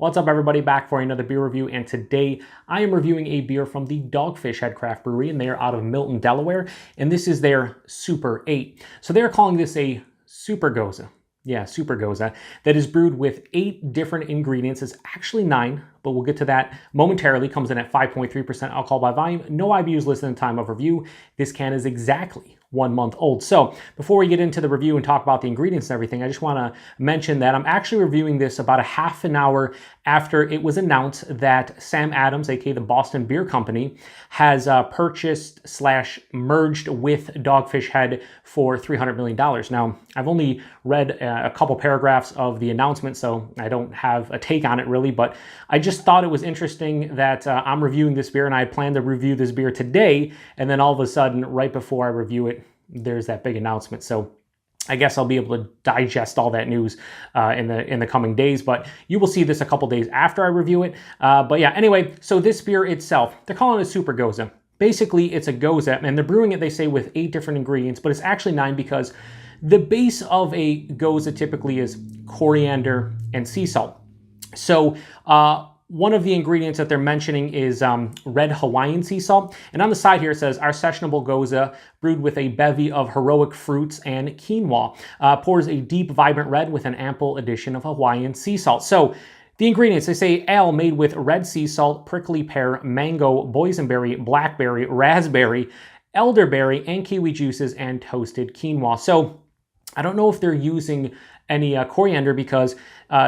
What's up everybody, back for another beer review, and today I am reviewing a beer from the Dogfish Head Craft Brewery, and they are out of Milton, Delaware, and this is their SuperEIGHT. So they're calling this a Super Gose. Yeah, Super Gose. That is brewed with 8 different ingredients. It's actually 9, but we'll get to that momentarily. Comes in at 5.3% alcohol by volume. No IBUs listed in time of review. This can is exactly 1 month old. So before we get into the review and talk about the ingredients and everything, I just want to mention that I'm actually reviewing this about a half an hour after it was announced that Sam Adams, aka the Boston Beer Company, has purchased / merged with Dogfish Head for $300 million. Now, I've only read a couple paragraphs of the announcement, so I don't have a take on it really, but I just thought it was interesting that I'm reviewing this beer, and I plan to review this beer today, and then all of a sudden, right before I review it, there's that big announcement. So I guess I'll be able to digest all that news in the coming days, but you will see this a couple days after I review it. But yeah, anyway, so this beer itself, they're calling it a Super Gose. Basically, it's a Gose, and they're brewing it, they say, with 8 different ingredients, but it's actually 9 because the base of a Gose typically is coriander and sea salt. So one of the ingredients that they're mentioning is red Hawaiian sea salt. And on the side here it says, our sessionable Gose, brewed with a bevy of heroic fruits and quinoa, pours a deep, vibrant red with an ample addition of Hawaiian sea salt. So the ingredients, they say ale made with red sea salt, prickly pear, mango, boysenberry, blackberry, raspberry, elderberry, and kiwi juices, and toasted quinoa. So I don't know if they're using any coriander because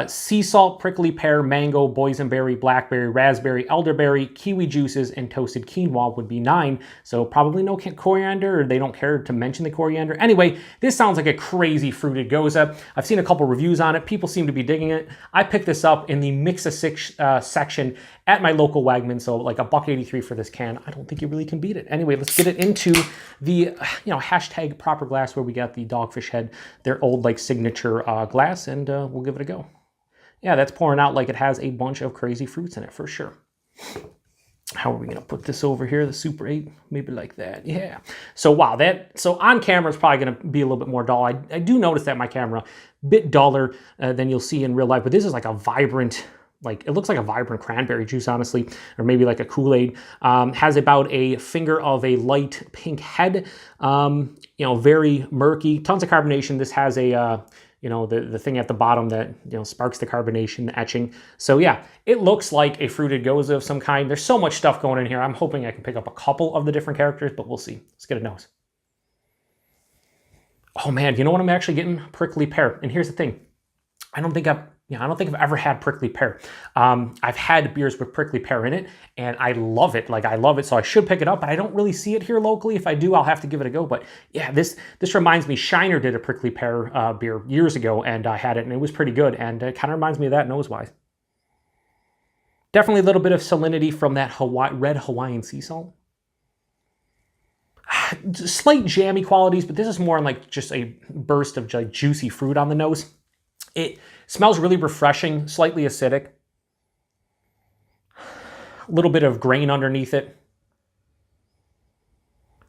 sea salt, prickly pear, mango, boysenberry, blackberry, raspberry, elderberry, kiwi juices, and toasted quinoa would be 9. So probably no coriander, or they don't care to mention the coriander. Anyway, this sounds like a crazy fruited Gose. I've seen a couple reviews on it. People seem to be digging it. I picked this up in the Mix-A-Six section at my local Wegman, so like $1.83 for this can. I don't think you really can beat it. Anyway, let's get it into the hashtag proper glass, where we got the Dogfish Head, their old like signature glass, and we'll give it a go. Yeah, that's pouring out like it has a bunch of crazy fruits in it for sure. How are we gonna put this over here? The SuperEIGHT, maybe like that. Yeah. So wow, so on camera it's probably gonna be a little bit more dull. I do notice that my camera a bit duller than you'll see in real life, but this is like a vibrant. Like, it looks like a vibrant cranberry juice, honestly, or maybe like a Kool-Aid. Has about a finger of a light pink head. Very murky, tons of carbonation. This has a, the thing at the bottom that, sparks the carbonation, the etching. So yeah, it looks like a fruited Gose of some kind. There's so much stuff going in here. I'm hoping I can pick up a couple of the different characters, but we'll see. Let's get a nose. Oh man, you know what I'm actually getting? Prickly pear. And here's the thing. I don't think I've ever had prickly pear. I've had beers with prickly pear in it, and I love it. Like, I love it, so I should pick it up, but I don't really see it here locally. If I do, I'll have to give it a go. But yeah, this reminds me, Shiner did a prickly pear beer years ago, and I had it, and it was pretty good, and it kind of reminds me of that nose-wise. Definitely a little bit of salinity from that red Hawaiian sea salt. Slight jammy qualities, but this is more like just a burst of like juicy fruit on the nose. It smells really refreshing, slightly acidic. A little bit of grain underneath it.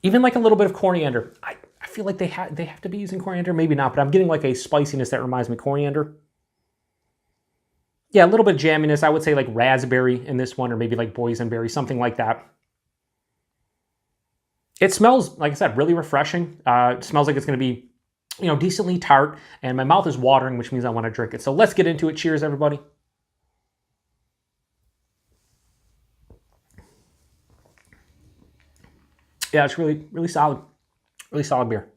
Even like a little bit of coriander. I feel like they have to be using coriander, maybe not, but I'm getting like a spiciness that reminds me of coriander. Yeah, a little bit of jamminess. I would say like raspberry in this one, or maybe like boysenberry, something like that. It smells, like I said, really refreshing. It smells like it's going to be decently tart, and my mouth is watering, which means I want to drink it. So let's get into it. Cheers, everybody. Yeah, it's really, really solid. Really solid beer.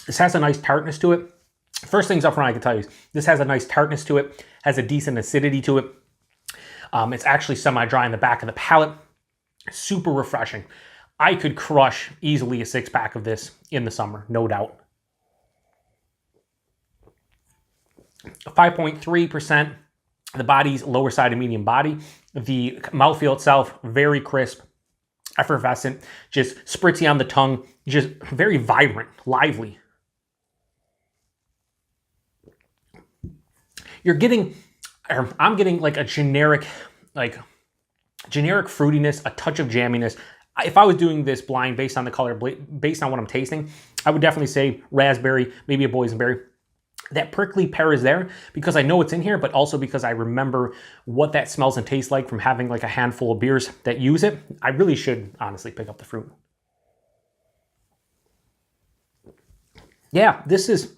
This has a nice tartness to it. First things up front I can tell you is this has a nice tartness to it, has a decent acidity to it. It's actually semi-dry in the back of the palate. Super refreshing. I could crush easily a 6-pack of this in the summer, no doubt. 5.3%. The body's lower side of medium body. The mouthfeel itself, very crisp, effervescent, just spritzy on the tongue, just very vibrant, lively. I'm getting like a generic fruitiness, a touch of jamminess. If I was doing this blind based on the color, based on what I'm tasting, I would definitely say raspberry, maybe a boysenberry. That prickly pear is there because I know it's in here, but also because I remember what that smells and tastes like from having like a handful of beers that use it. I really should honestly pick up the fruit. Yeah, this is,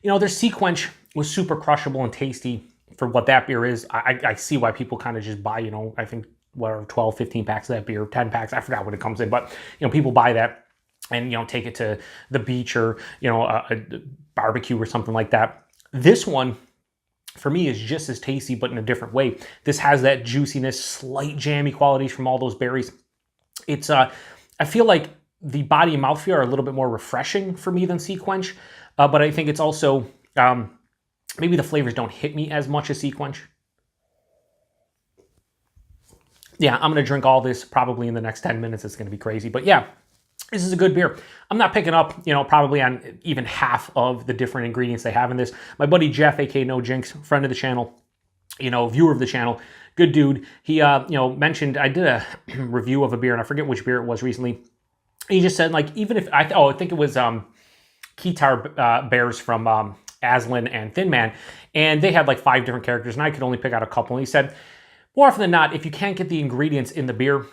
their Sea Quench was super crushable and tasty for what that beer is. I see why people kind of just buy, I think, whatever, 12, 15 packs of that beer, 10 packs, I forgot what it comes in, but, people buy that and, take it to the beach or, a barbecue or something like that. This one, for me, is just as tasty, but in a different way. This has that juiciness, slight jammy qualities from all those berries. It's, I feel like the body and mouthfeel are a little bit more refreshing for me than Sea Quench, but I think it's also, maybe the flavors don't hit me as much as Sea Quench. Yeah, I'm going to drink all this probably in the next 10 minutes. It's going to be crazy. But yeah, this is a good beer. I'm not picking up, probably on even half of the different ingredients they have in this. My buddy Jeff, aka No Jinx, friend of the channel, viewer of the channel, good dude. He, mentioned, I did a review of a beer, and I forget which beer it was recently. He just said, like, even if, I think it was Keytar Bears from Aslan and Thin Man, and they had like 5 different characters, and I could only pick out a couple. And he said, more often than not, if you can't get the ingredients in the beer,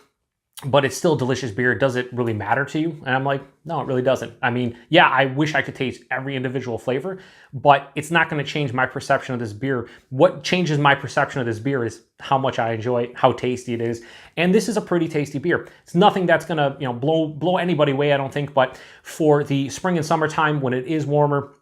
but it's still delicious beer, does it really matter to you? And I'm like, no, it really doesn't. I mean, yeah, I wish I could taste every individual flavor, but it's not going to change my perception of this beer. What changes my perception of this beer is how much I enjoy it, how tasty it is. And this is a pretty tasty beer. It's nothing that's going to, blow anybody away, I don't think, but for the spring and summertime when it is warmer,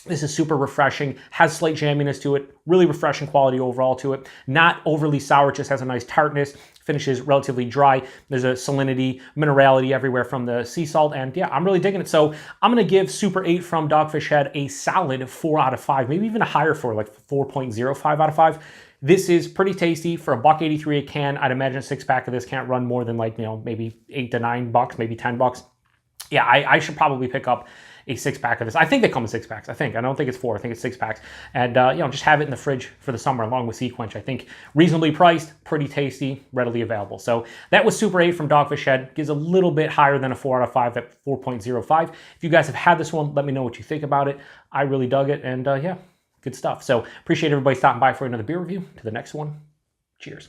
this is super refreshing, has slight jamminess to it, really refreshing quality overall to it. Not overly sour, just has a nice tartness, finishes relatively dry. There's a salinity, minerality everywhere from the sea salt, and yeah, I'm really digging it. So I'm gonna give SuperEIGHT from Dogfish Head a solid 4 out of 5, maybe even a higher 4, like 4.05 out of 5. This is pretty tasty for $1.83 a can. I'd imagine a 6-pack of this can't run more than like, maybe $8 to $9, maybe $10. Yeah, I should probably pick up a 6-pack of this. I think they come in 6-packs. I don't think it's 4. I think it's 6-packs. And, just have it in the fridge for the summer along with Sea Quench. I think reasonably priced, pretty tasty, readily available. So that was SuperEIGHT from Dogfish Head. Gives a little bit higher than a 4 out of 5 at 4.05. If you guys have had this one, let me know what you think about it. I really dug it. And, yeah, good stuff. So appreciate everybody stopping by for another beer review. To the next one, cheers.